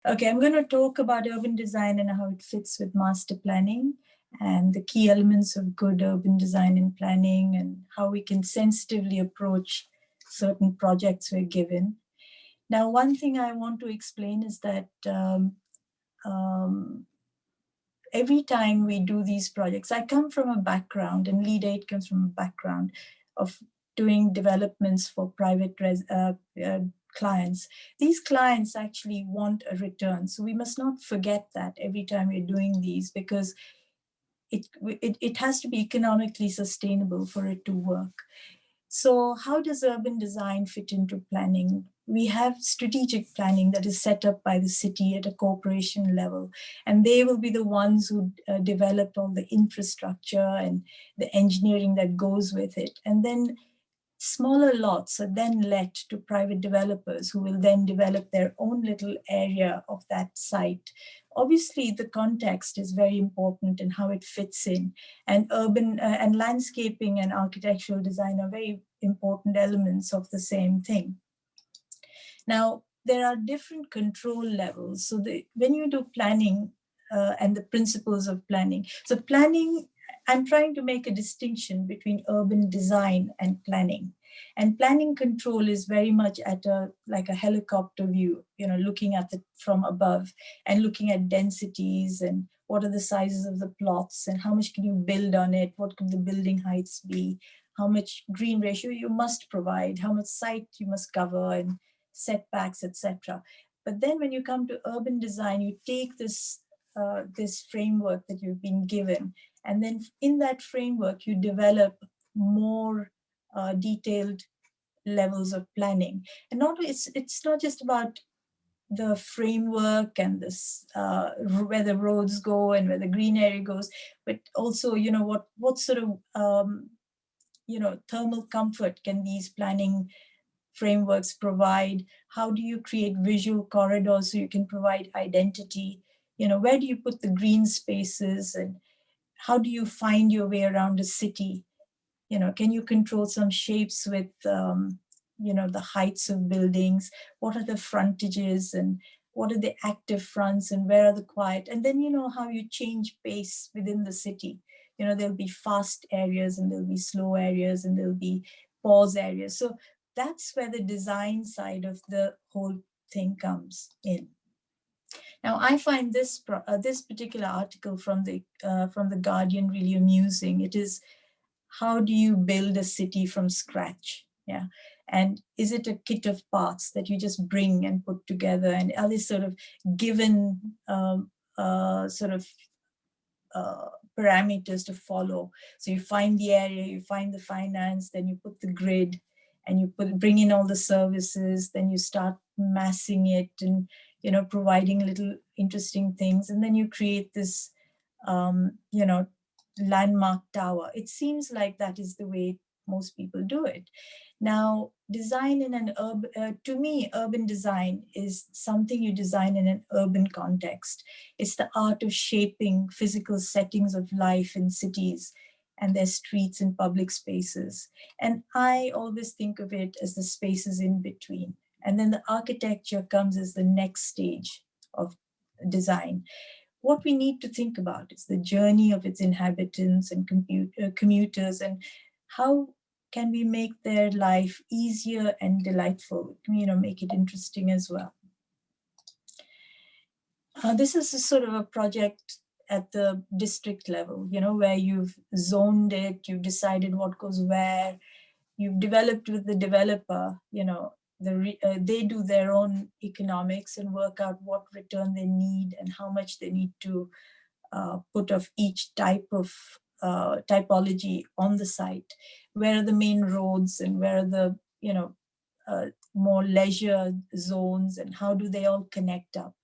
Okay, I'm going to talk about urban design and how it fits with master planning and the key elements of good urban design and planning and how we can sensitively approach certain projects we're given. Now, one thing I want to explain is that every time we do these projects, I come from a background, and Lead 8 comes from a background of doing developments for private clients. These clients actually want a return. So we must not forget that every time we're doing these, because it has to be economically sustainable for it to work. So how does urban design fit into planning? We have strategic planning that is set up by the city at a corporation level, and they will be the ones who develop all the infrastructure and the engineering that goes with it. And then smaller lots are then let to private developers who will then develop their own little area of that site. Obviously, the context is very important and how it fits in. And urban and landscaping and architectural design are very important elements of the same thing. Now, there are different control levels. So when you do planning and the principles of planning, so planning, I'm trying to make a distinction between urban design and planning. And planning control is very much at like a helicopter view, looking at it from above and looking at densities and what are the sizes of the plots and how much can you build on it, what could the building heights be, how much green ratio you must provide, how much site you must cover, and setbacks, etc. But then when you come to urban design, you take this framework that you've been given, and then in that framework, you develop more detailed levels of planning. And it's not just about the framework and this where the roads go and where the green area goes, but also what sort of thermal comfort can these planning frameworks provide? How do you create visual corridors so you can provide identity? Where do you put the green spaces, and how do you find your way around a city? Can you control some shapes with the heights of buildings? What are the frontages, and what are the active fronts, and where are the quiet? And then how you change pace within the city. There'll be fast areas and there'll be slow areas and there'll be pause areas. So that's where the design side of the whole thing comes in. Now, I find this particular article from the Guardian really amusing. It is, how do you build a city from scratch? Yeah, and is it a kit of parts that you just bring and put together? And are they sort of given parameters to follow? So you find the area, you find the finance, then you put the grid, and you bring in all the services, then you start massing it and providing little interesting things, and then you create this landmark tower. It seems like that is the way most people do it. Now, design in an urban, to me, urban design is something you design in an urban context. It's the art of shaping physical settings of life in cities and their streets and public spaces. And I always think of it as the spaces in between. And then the architecture comes as the next stage of design. What we need to think about is the journey of its inhabitants and commuters, and how can we make their life easier and delightful, make it interesting as well. This is a sort of a project at the district level, where you've zoned it, you've decided what goes where, you've developed with the developer, they do their own economics and work out what return they need and how much they need to put of each type of typology on the site. Where are the main roads, and where are the more leisure zones, and how do they all connect up?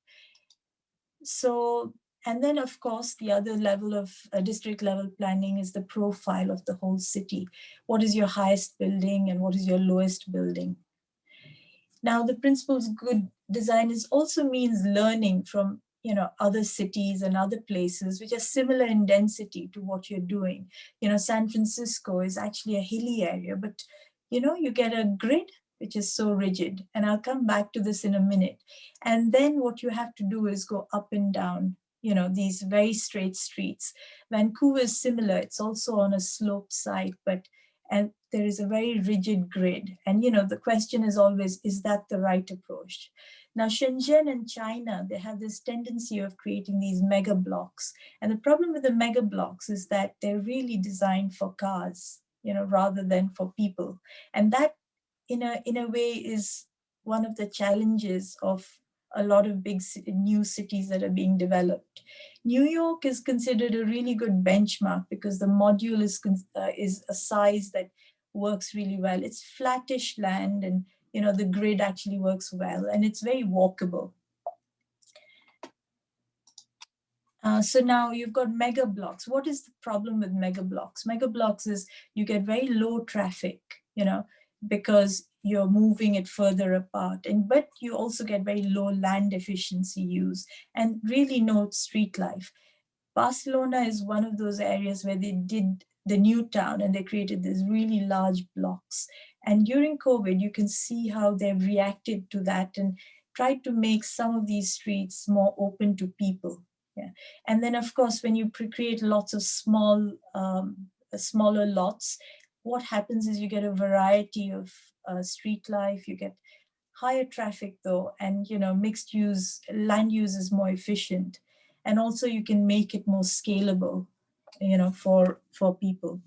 So, and then of course, the other level of district level planning is the profile of the whole city. What is your highest building and what is your lowest building? Now, the principles of good design also means learning from other cities and other places which are similar in density to what you're doing. San Francisco is actually a hilly area, but you get a grid which is so rigid. And I'll come back to this in a minute. And then what you have to do is go up and down, these very straight streets. Vancouver is similar. It's also on a sloped side, and there is a very rigid grid. And, the question is always, is that the right approach? Now, Shenzhen and China, they have this tendency of creating these mega blocks. And the problem with the mega blocks is that they're really designed for cars, rather than for people. And that, in a way, is one of the challenges of a lot of big new cities that are being developed. New York is considered a really good benchmark because the module is a size that works really well. It's flattish land, and the grid actually works well, and it's very walkable. So now you've got mega blocks. What is the problem with mega blocks? Mega blocks is you get very low traffic, because you're moving it further apart. But you also get very low land efficiency use and really no street life. Barcelona is one of those areas where they did the new town and they created these really large blocks. And during COVID, you can see how they've reacted to that and tried to make some of these streets more open to people. Yeah. And then, of course, when you create lots of smaller lots, what happens is you get a variety of street life. You get higher traffic though, and mixed use, land use is more efficient. And also you can make it more scalable, for people.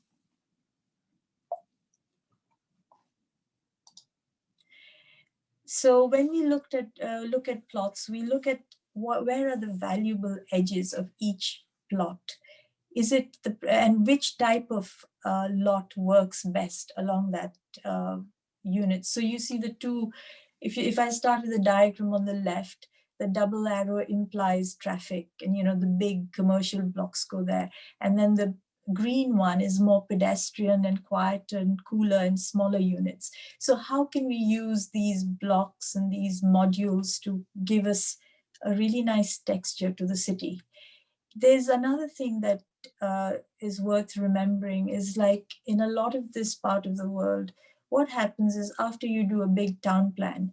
So when we look at plots, we look at where are the valuable edges of each plot. Is it and which type of lot works best along that unit? So you see the two. If I start with the diagram on the left, the double arrow implies traffic, and the big commercial blocks go there, and then the green one is more pedestrian and quieter and cooler and smaller units. So how can we use these blocks and these modules to give us a really nice texture to the city? There's another thing that is worth remembering is, like, in a lot of this part of the world, what happens is after you do a big town plan,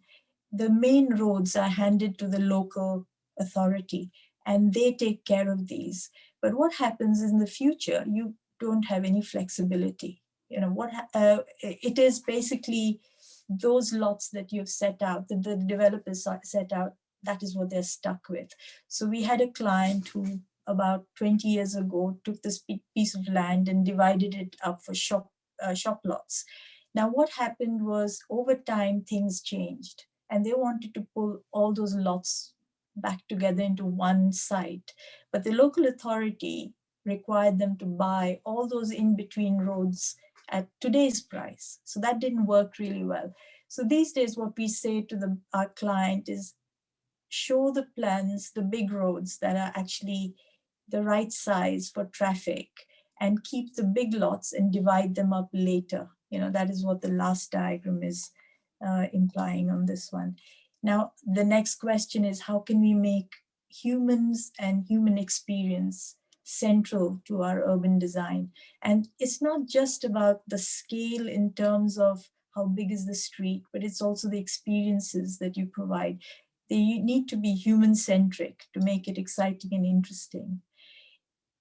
the main roads are handed to the local authority and they take care of these. But what happens in the future, you don't have any flexibility. It is basically those lots that you've set out, that the developers set out, that is what they're stuck with. So we had a client who about 20 years ago took this piece of land and divided it up for shop lots. Now what happened was, over time things changed and they wanted to pull all those lots back together into one site. But the local authority required them to buy all those in-between roads at today's price. So that didn't work really well. So these days what we say to our client is, show the plans, the big roads that are actually the right size for traffic, and keep the big lots and divide them up later. That is what the last diagram is implying on this one. Now, the next question is, how can we make humans and human experience central to our urban design? And it's not just about the scale in terms of how big is the street, but it's also the experiences that you provide. They need to be human-centric to make it exciting and interesting.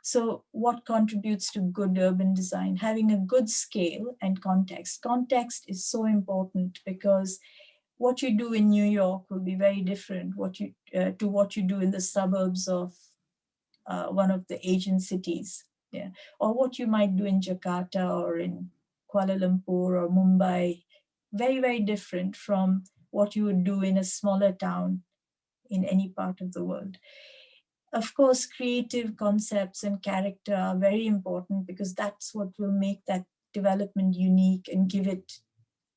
So what contributes to good urban design? Having a good scale and context. Context is so important because what you do in New York will be very different to what you do in the suburbs of one of the Asian cities, yeah, or what you might do in Jakarta or in Kuala Lumpur or Mumbai. Very, very different from what you would do in a smaller town in any part of the world. Of course, creative concepts and character are very important because that's what will make that development unique and give it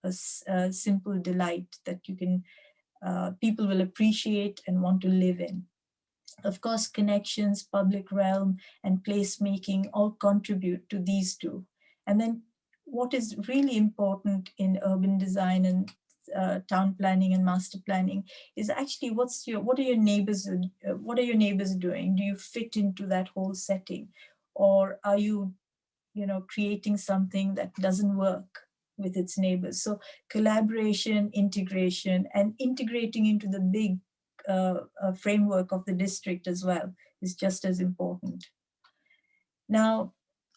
a simple delight that people will appreciate and want to live in. Of course, connections, public realm, and placemaking all contribute to these two. And then what is really important in urban design and town planning and master planning is actually what are your neighbors doing? Do you fit into that whole setting, or are you creating something that doesn't work? with its neighbors. So collaboration, integration, and integrating into the big framework of the district as well is just as important. Now,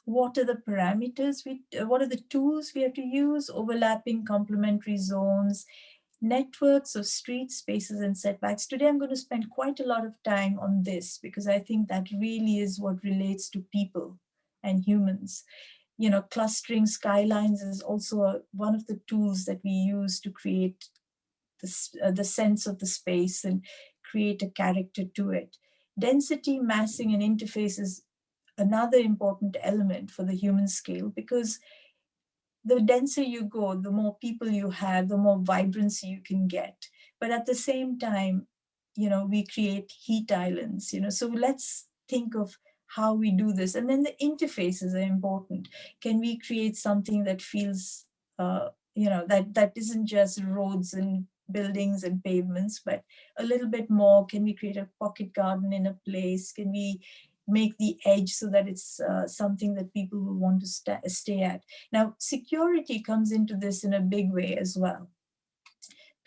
what are the parameters? What are the tools we have to use? Overlapping complementary zones, networks of street spaces and setbacks. Today, I'm going to spend quite a lot of time on this because I think that really is what relates to people and humans. You know, clustering skylines is also one of the tools that we use to create the sense of the space and create a character to it. Density, massing, and interface is another important element for the human scale, because the denser you go, the more people you have, the more vibrancy you can get. But at the same time, you know, we create heat islands, you know, so let's think of how we do this. And then the interfaces are important. Can we create something that feels, you know, that isn't just roads and buildings and pavements, but a little bit more? Can we create a pocket garden in a place? Can we make the edge so that it's something that people will want to stay at? Now, security comes into this in a big way as well.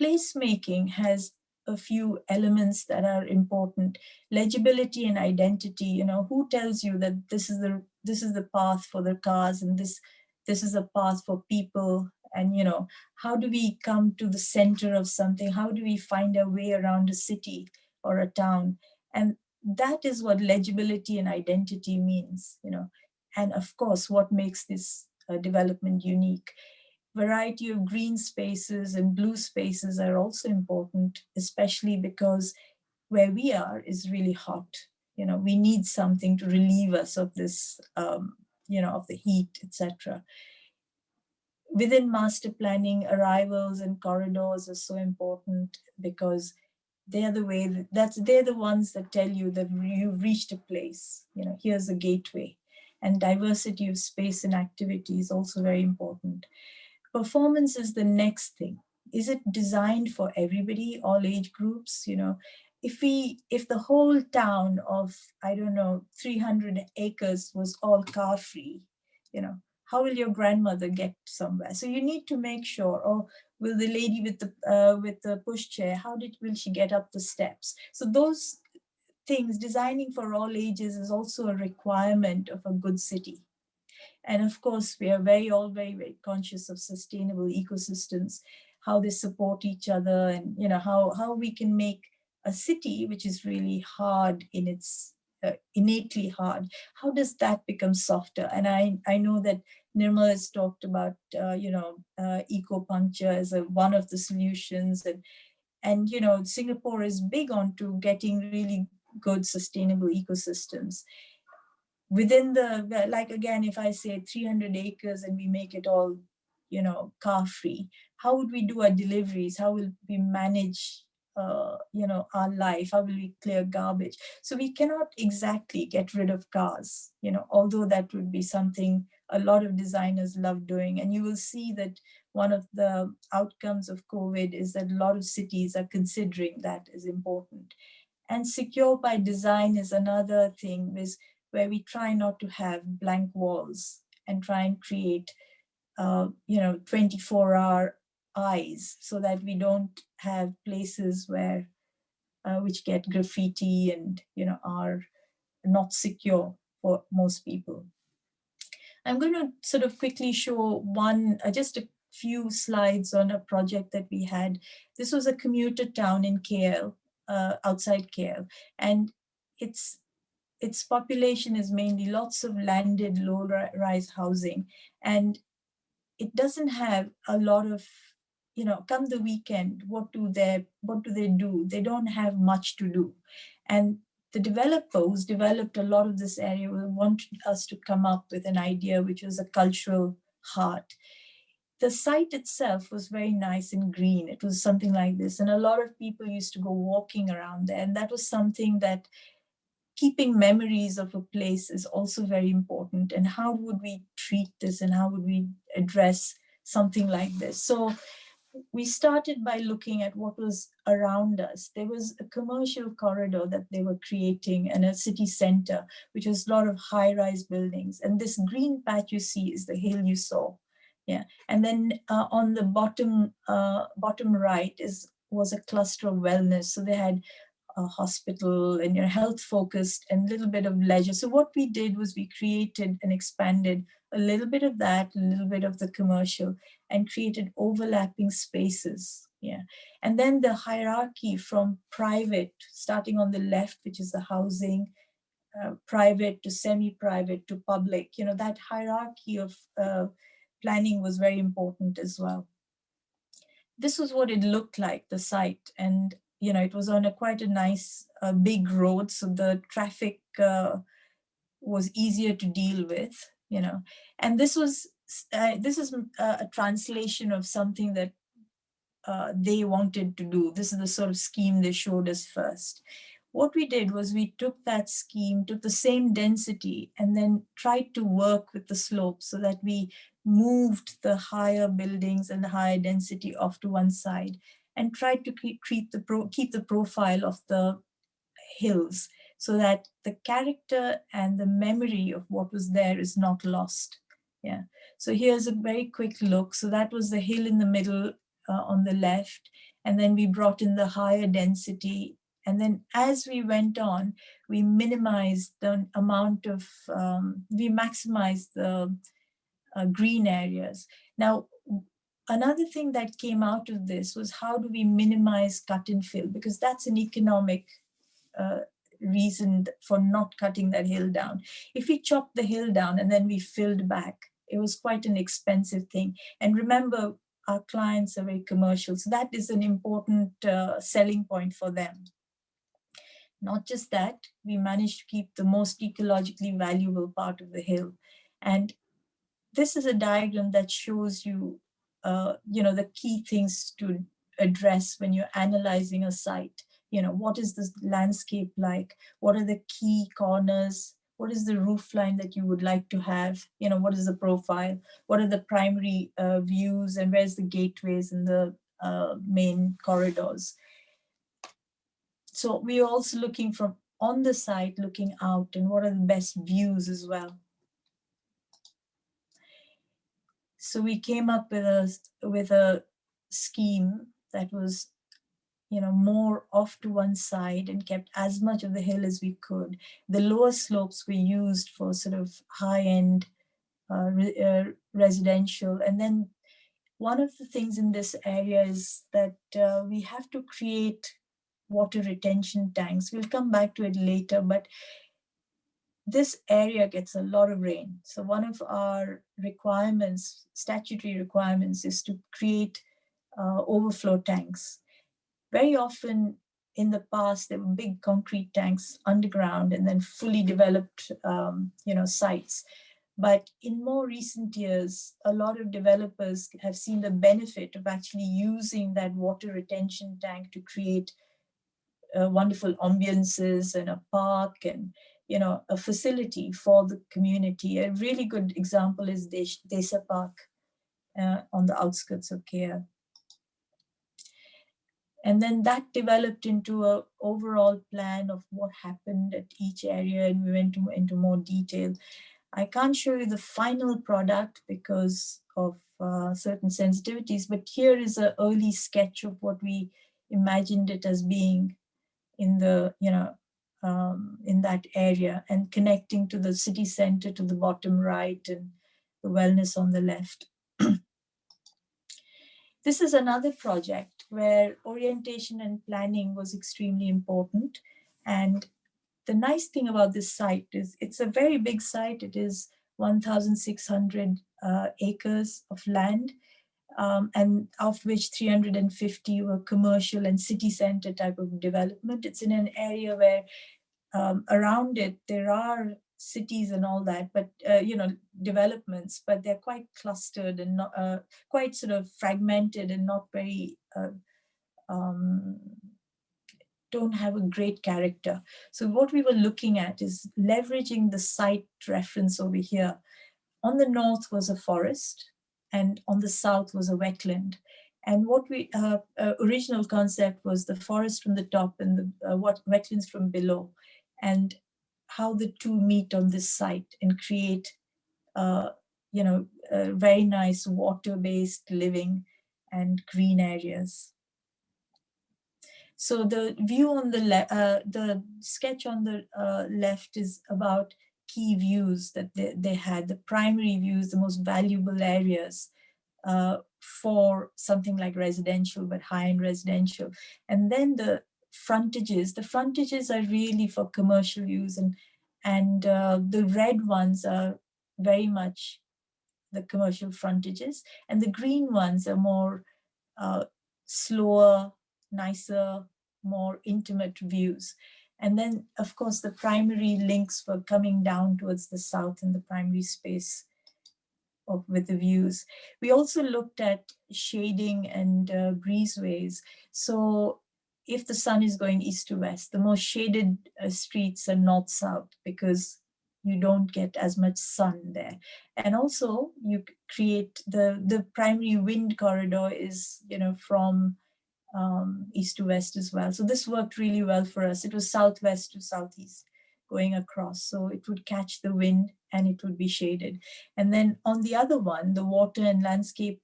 Placemaking has a few elements that are important. Legibility and identity, you know, who tells you that this is the path for the cars, and this is a path for people? And, you know, how do we come to the center of something? How do we find our way around a city or a town? And that is what legibility and identity means, you know. And of course, what makes this development unique. Variety of green spaces and blue spaces are also important, especially because where we are is really hot. You know, we need something to relieve us of this, you know, of the heat, etc. Within master planning, arrivals and corridors are so important because they're the way they're the ones that tell you that you've reached a place. You know, here's a gateway. And diversity of space and activity is also very important. Performance is the next thing. Is it designed for everybody, all age groups? You know, if the whole town of, I don't know, 300 acres was all car free, you know, how will your grandmother get somewhere? So you need to make sure. Or will the lady with the pushchair, will she get up the steps? So those things, designing for all ages, is also a requirement of a good city. And of course, we are very conscious of sustainable ecosystems, how they support each other, and, you know, how we can make a city which is really hard in its innately hard. How does that become softer? And I know that Nirmal has talked about eco-puncture as one of the solutions, and you know, Singapore is big on to getting really good sustainable ecosystems within the, like, again, if I say 300 acres and we make it all, you know, car free, how would we do our deliveries? How will we manage, you know, our life? How will we clear garbage? So we cannot exactly get rid of cars, you know, although that would be something a lot of designers love doing. And you will see that one of the outcomes of COVID is that a lot of cities are considering that as important. And secure by design is another thing, where we try not to have blank walls and try and create, 24-hour eyes, so that we don't have places where which get graffiti and, you know, are not secure for most people. I'm going to sort of quickly show just a few slides on a project that we had. This was a commuter town in KL, outside KL, and its population is mainly lots of landed low-rise housing, and it doesn't have a lot of, you know, come the weekend, what do they do? They don't have much to do. And the developers developed a lot of this area wanted us to come up with an idea which was a cultural heart. The site itself was very nice and green. It was something like this, and a lot of people used to go walking around there, and that was something that keeping memories of a place is also very important. And how would we treat this, and how would we address something like this? So we started by looking at what was around us. There was a commercial corridor that they were creating and a city center, which was a lot of high-rise buildings. And this green patch you see is the hill you saw. Yeah, and then on the bottom right was a cluster of wellness. So they had a hospital and health focused and a little bit of leisure. So what we did was we created and expanded a little bit of that, a little bit of the commercial, and created overlapping spaces. Yeah, and then the hierarchy from private, starting on the left, which is the housing, private to semi-private to public, that hierarchy of planning was very important as well. This was what it looked like, the site. And, it was on quite a nice big road. So the traffic was easier to deal with, and this is a translation of something that they wanted to do. This is the sort of scheme they showed us first. What we did was we took that scheme, took the same density, and then tried to work with the slope so that we moved the higher buildings and the higher density off to one side and tried to keep the profile of the hills so that the character and the memory of what was there is not lost. Yeah. So here's a very quick look. So that was the hill in the middle on the left. And then we brought in the higher density. And then as we went on, we minimized the amount of, we maximized the green areas. Now, another thing that came out of this was how do we minimize cut and fill? Because that's an economic reason for not cutting that hill down. If we chopped the hill down and then we filled back, it was quite an expensive thing. And remember, our clients are very commercial, so that is an important selling point for them. Not just that, we managed to keep the most ecologically valuable part of the hill. And this is a diagram that shows you, the key things to address when you're analyzing a site. What is the landscape like? What are the key corners? What is the roof line that you would like to have? What is the profile? What are the primary views, and where's the gateways and the main corridors? So we're also looking from on the site, looking out, and what are the best views as well. So we came up with a scheme that was, more off to one side and kept as much of the hill as we could. The lower slopes we used for sort of high-end residential. And then one of the things in this area is that we have to create water retention tanks. We'll come back to it later, but this area gets a lot of rain. So one of our requirements, statutory requirements, is to create overflow tanks. Very often in the past, there were big concrete tanks underground and then fully developed sites. But in more recent years, a lot of developers have seen the benefit of actually using that water retention tank to create wonderful ambiances and a park and a facility for the community. A really good example is Desa Park on the outskirts of KL. And then that developed into an overall plan of what happened at each area, and we went into more detail. I can't show you the final product because of certain sensitivities, but here is an early sketch of what we imagined it as being in the, in that area, and connecting to the city center to the bottom right and the wellness on the left. This is another project where orientation and planning was extremely important. And the nice thing about this site is it's a very big site. It is 1,600 acres of land, and of which 350 were commercial and city center type of development. It's in an area where around it there are cities and all that, but developments, but they're quite clustered and not quite sort of fragmented and not very don't have a great character. So what we were looking at is leveraging the site reference over here. On the north was a forest, and on the south was a wetland. And what we original concept was the forest from the top and the wetlands from below, and how the two meet on this site and create very nice water-based living and green areas. So the view on the sketch on the left is about key views that they had, the primary views, the most valuable areas for something like residential, but high-end residential. And then the frontages are really for commercial use, and the red ones are very much the commercial frontages, and the green ones are more slower, nicer, more intimate views. And then, of course, the primary links were coming down towards the south in the primary space with the views. We also looked at shading and breezeways. So if the sun is going east to west, the most shaded streets are north-south, because you don't get as much sun there. And also you create the primary wind corridor is, from east to west as well. So this worked really well for us. It was southwest to southeast going across. So it would catch the wind and it would be shaded. And then on the other one, the water and landscape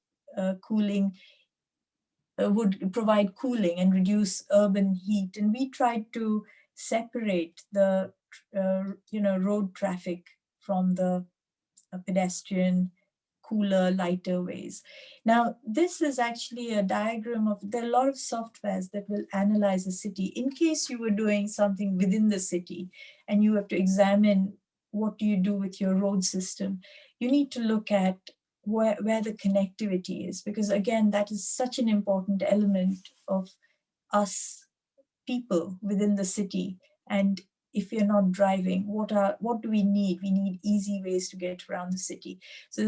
cooling would provide cooling and reduce urban heat. And we tried to separate the, road traffic from the pedestrian, cooler, lighter ways. Now, this is actually a diagram of, there are a lot of softwares that will analyze a city. In case you were doing something within the city and you have to examine what do you do with your road system, you need to look at where the connectivity is, because again, that is such an important element of us people within the city. And if you're not driving, what do we need? We need easy ways to get around the city. So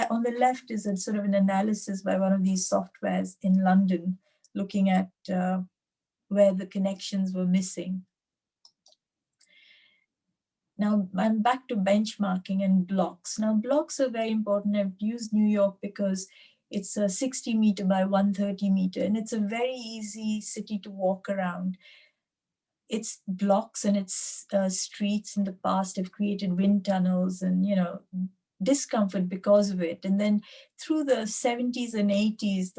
on the left is a sort of an analysis by one of these softwares in London, looking at where the connections were missing. Now I'm back to benchmarking and blocks. Now blocks are very important. I've used New York because it's a 60 meter by 130 meter, and it's a very easy city to walk around. Its blocks and its streets in the past have created wind tunnels and, discomfort because of it. And then through the 70s and 80s,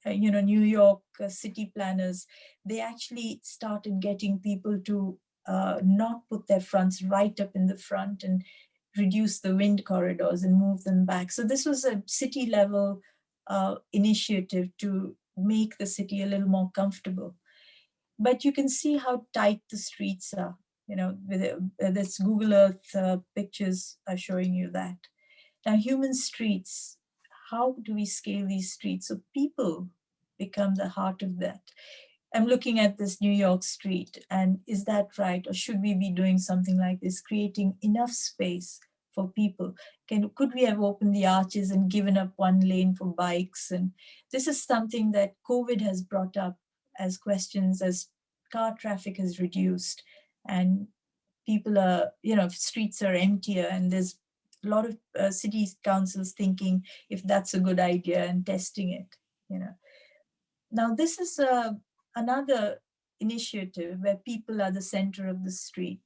New York city planners, they actually started getting people to not put their fronts right up in the front and reduce the wind corridors and move them back. So this was a city level initiative to make the city a little more comfortable. But you can see how tight the streets are. With this Google Earth pictures are showing you that. Now, human streets, how do we scale these streets? So people become the heart of that. I'm looking at this New York street, and is that right? Or should we be doing something like this, creating enough space for people? Could we have opened the arches and given up one lane for bikes? And this is something that COVID has brought up as questions, as car traffic has reduced and people are, streets are emptier, and there's a lot of city councils thinking if that's a good idea and testing it. Now this is another initiative where people are the center of the street,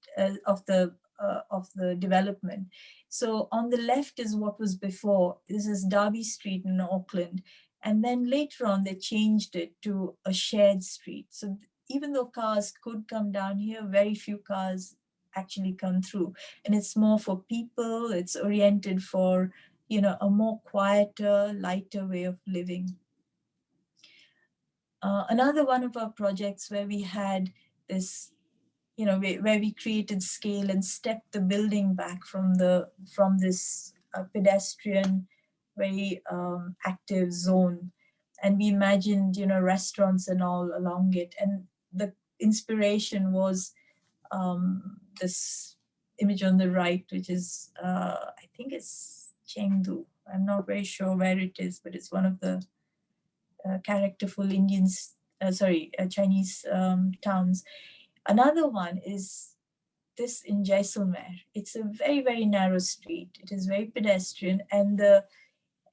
of the development. So on the left is what was before. This is Derby Street in Auckland. And then later on, they changed it to a shared street. So even though cars could come down here, very few cars actually come through. And it's more for people. It's oriented for, a more quieter, lighter way of living. Another one of our projects where we had this, where we created scale and stepped the building back from this pedestrian, very active zone. And we imagined, restaurants and all along it. And the inspiration was this image on the right, which is, I think it's Chengdu. I'm not very sure where it is, but it's one of the characterful Chinese towns. Another one is this in Jaisalmer. It's a very, very narrow street. It is very pedestrian, and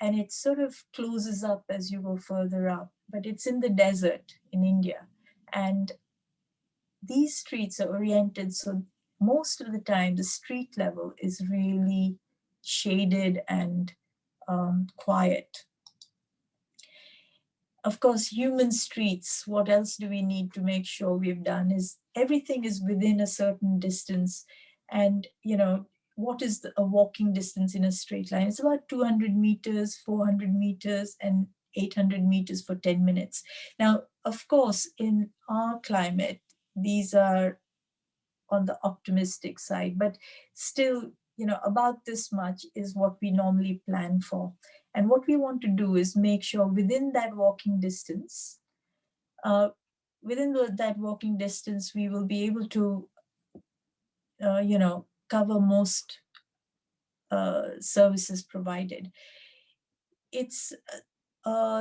it sort of closes up as you go further up, but it's in the desert in India. And these streets are oriented, so most of the time the street level is really shaded and quiet. Of course, human streets, what else do we need to make sure we've done is everything is within a certain distance. And, what is a walking distance in a straight line? It's about 200 meters, 400 meters, and 800 meters for 10 minutes. Now, of course, in our climate, these are on the optimistic side, but still, about this much is what we normally plan for. And what we want to do is make sure within that walking distance, we will be able to, cover most services provided. It's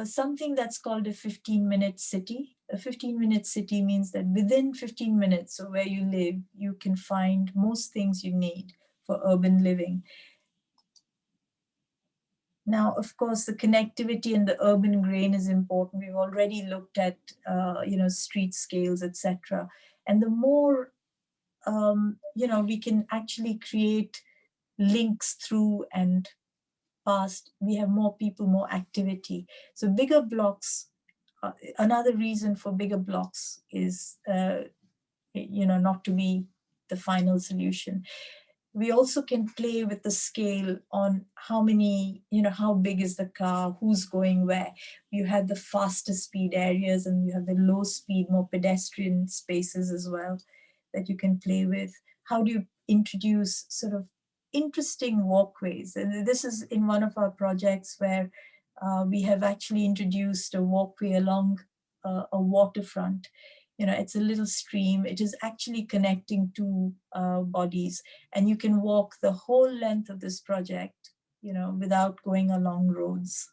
something that's called a 15-minute city. A 15-minute city means that within 15 minutes of where you live, you can find most things you need for urban living. Now, of course, the connectivity and the urban grain is important. We've already looked at, street scales, etc. And the more, we can actually create links through and past, we have more people, more activity. So bigger blocks, another reason for bigger blocks is, not to be the final solution. We also can play with the scale on how many, how big is the car, who's going where. You have the faster speed areas and you have the low speed, more pedestrian spaces as well that you can play with. How do you introduce sort of interesting walkways? And this is in one of our projects where we have actually introduced a walkway along a waterfront. It's a little stream. It is actually connecting two bodies, and you can walk the whole length of this project, without going along roads.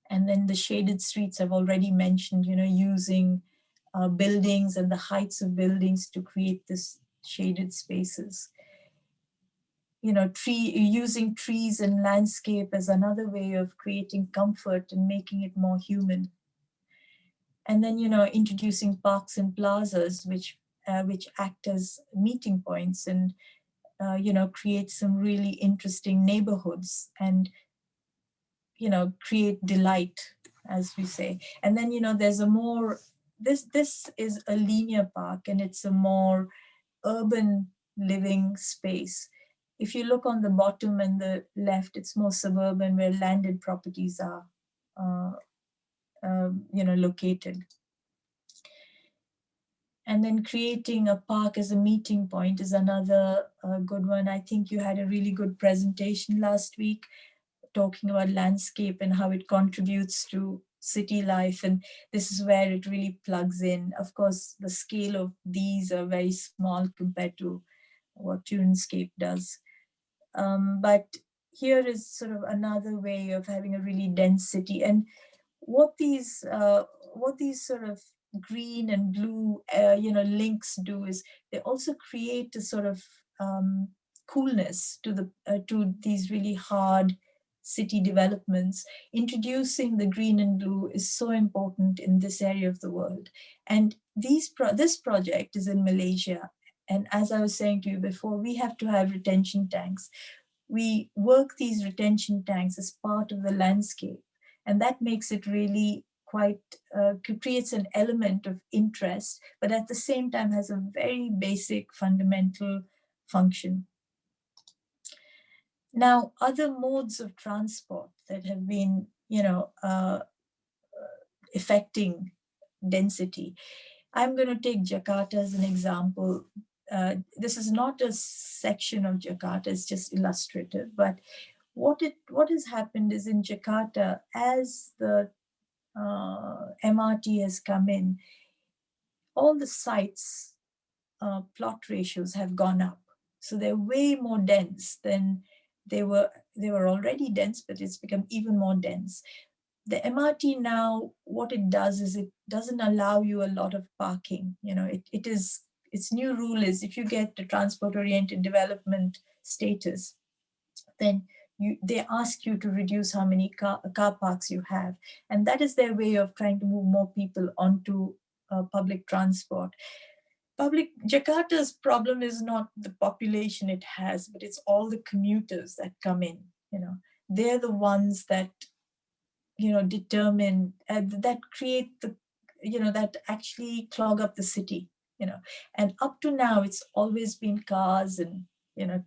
And then the shaded streets I've already mentioned, using buildings and the heights of buildings to create this shaded spaces. Using trees and landscape as another way of creating comfort and making it more human. And then, introducing parks and plazas, which act as meeting points and, create some really interesting neighborhoods and, create delight, as we say. And then, there's a more, this is a linear park and it's a more urban living space. If you look on the bottom and the left, it's more suburban where landed properties are, located. And then creating a park as a meeting point is another good one. I think you had a really good presentation last week talking about landscape and how it contributes to city life. And this is where it really plugs in. Of course, the scale of these are very small compared to what Human-centric does. But here is sort of another way of having a really dense city. And what these sort of green and blue links do is they also create a sort of coolness to these really hard city developments. Introducing the green and blue is so important in this area of the world. And this project is in Malaysia. And as I was saying to you before, we have to have retention tanks. We work these retention tanks as part of the landscape. And that makes it really quite, creates an element of interest, but at the same time has a very basic fundamental function. Now, other modes of transport that have been, affecting density. I'm going to take Jakarta as an example. This is not a section of Jakarta, it's just illustrative, but what has happened is in Jakarta, as the MRT has come in, all the sites plot ratios have gone up. So they're way more dense than they were already dense, but it's become even more dense. The MRT now, what it does is it doesn't allow you a lot of parking. Its new rule is if you get the transport-oriented development status, then they ask you to reduce how many car parks you have. And that is their way of trying to move more people onto public transport. Jakarta's problem is not the population it has, but it's all the commuters that come in. They're the ones that determine that create the that actually clog up the city. And up to now it's always been cars and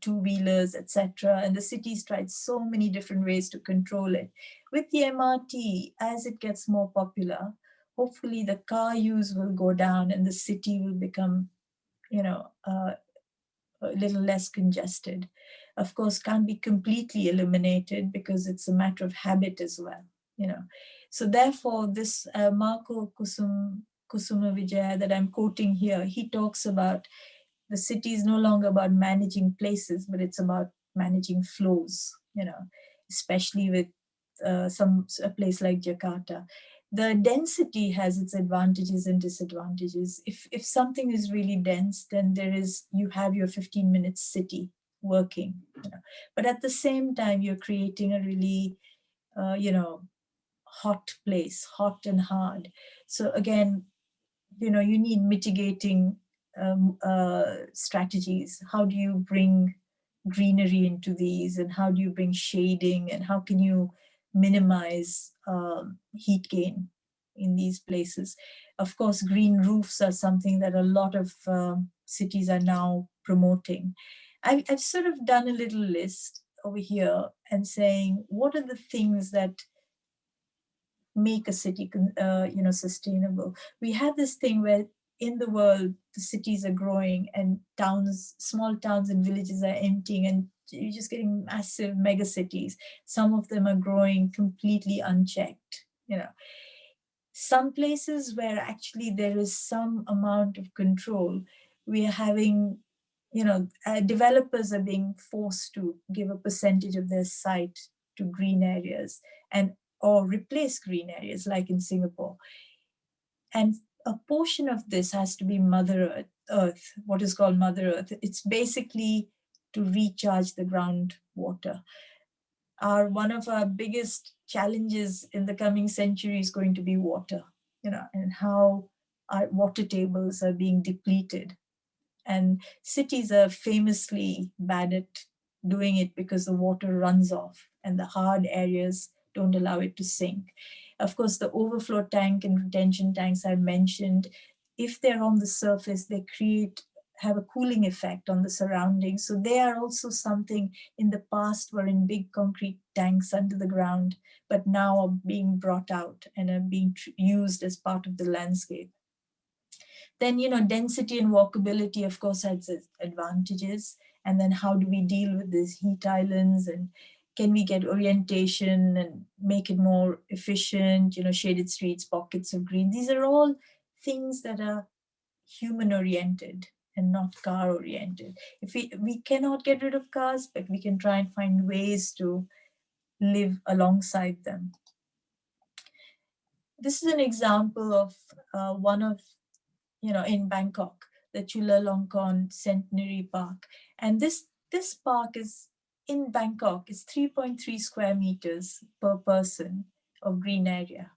two-wheelers, etc., and the city's tried so many different ways to control it. With the MRT, as it gets more popular, hopefully the car use will go down and the city will become a little less congested. Of course, can't be completely eliminated because it's a matter of habit as well. So therefore, this Marco Kusuma Vijaya that I'm quoting here, he talks about the city is no longer about managing places, but it's about managing flows. Especially with a place like Jakarta. The density has its advantages and disadvantages. If something is really dense, then you have your 15-minute city working. But at the same time, you're creating a really hot place, hot and hard. So again, you need mitigating strategies. How do you bring greenery into these, and how do you bring shading, and how can you minimize heat gain in these places? Of course, green roofs are something that a lot of cities are now promoting. I've sort of done a little list over here and saying, what are the things that make a city sustainable? We have this thing where in the world the cities are growing and small towns and villages are emptying, and you're just getting massive mega cities. Some of them are growing completely unchecked. Some places where actually there is some amount of control, we are having developers are being forced to give a percentage of their site to green areas, and or replace green areas like in Singapore. And a portion of this has to be Mother Earth, what is called Mother Earth. It's basically to recharge the groundwater. One of our biggest challenges in the coming century is going to be water, and how our water tables are being depleted. And cities are famously bad at doing it because the water runs off and the hard areas don't allow it to sink. Of course, the overflow tank and retention tanks I mentioned, if they're on the surface, they have a cooling effect on the surroundings. So they are also something in the past were in big concrete tanks under the ground, but now are being brought out and are being used as part of the landscape. Then, density and walkability, of course, has its advantages. And then how do we deal with these heat islands, and can we get orientation and make it more efficient, shaded streets, pockets of green? These are all things that are human oriented and not car oriented. If we cannot get rid of cars, but we can try and find ways to live alongside them. This is an example of one of in Bangkok, the Chulalongkorn Centenary Park. And this park is in Bangkok, is 3.3 square meters per person of green area.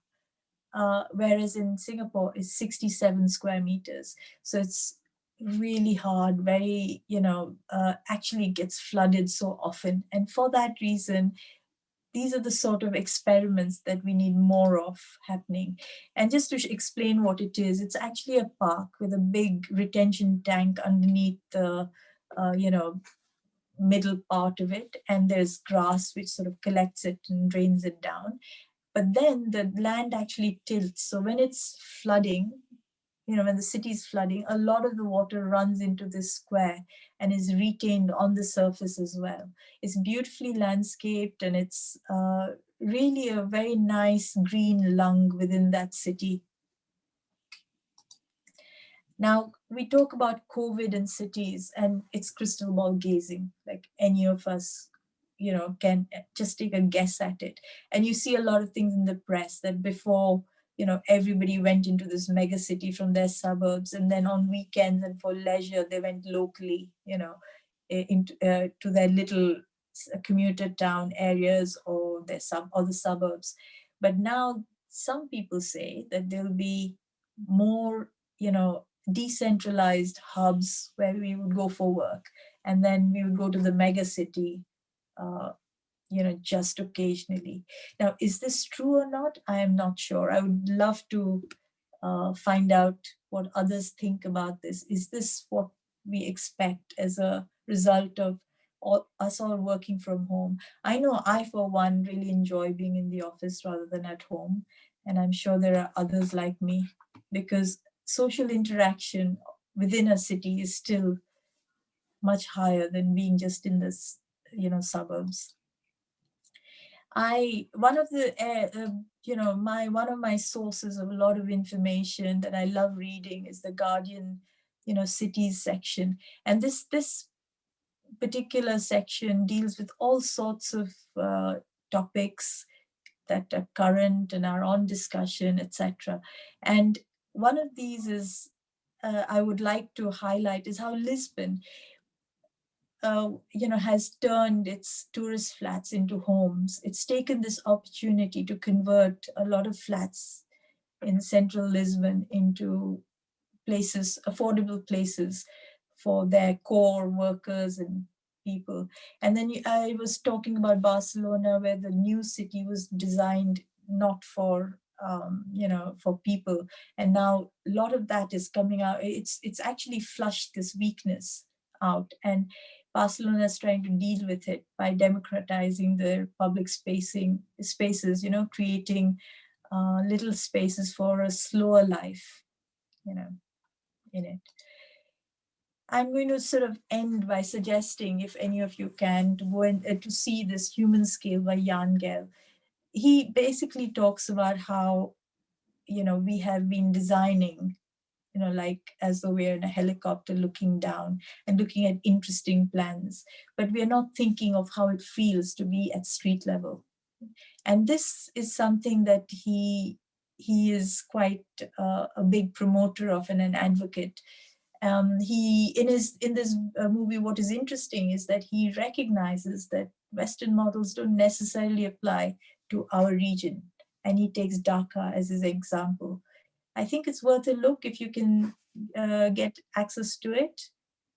Whereas in Singapore is 67 square meters. So it's really hard, very, actually gets flooded so often. And for that reason, these are the sort of experiments that we need more of happening. And just to explain what it is, it's actually a park with a big retention tank underneath the, middle part of it. And there's grass which sort of collects it and drains it down. But then the land actually tilts. So when it's flooding, when the city is flooding, a lot of the water runs into this square and is retained on the surface as well. It's beautifully landscaped, and it's really a very nice green lung within that city. Now, we talk about COVID in cities, and it's crystal ball gazing, like any of us can just take a guess at it. And you see a lot of things in the press that before everybody went into this mega city from their suburbs, and then on weekends and for leisure, they went locally, into to their little commuter town areas or the suburbs. But now some people say that there'll be more, decentralized hubs where we would go for work, and then we would go to the mega city, just occasionally. Now, is this true or not? I am not sure. I would love to find out what others think about this. Is this what we expect as a result of us all working from home? I know I, for one, really enjoy being in the office rather than at home. And I'm sure there are others like me, because social interaction within a city is still much higher than being just in this, suburbs. One of the one of my sources of a lot of information that I love reading is the Guardian, cities section, and this particular section deals with all sorts of topics that are current and are on discussion, etc. And one of these is I would like to highlight is how Lisbon has turned its tourist flats into homes. It's taken this opportunity to convert a lot of flats in central Lisbon into places, affordable places for their core workers and people. And then I was talking about Barcelona, where the new city was designed not for for people, and now a lot of that is coming out. It's actually flushed this weakness out, and Barcelona is trying to deal with it by democratizing their public spaces, creating little spaces for a slower life, in it. I'm going to sort of end by suggesting, if any of you can, to go and to see this Human Scale by Jan Gehl. He basically talks about how, we have been designing, like as though we're in a helicopter looking down and looking at interesting plans, but we're not thinking of how it feels to be at street level. And this is something that he is quite a big promoter of and an advocate. He in this movie, what is interesting is that he recognizes that Western models don't necessarily apply to our region, and he takes Dhaka as his example. I think it's worth a look if you can get access to it,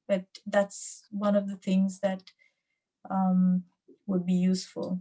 but that's one of the things that would be useful.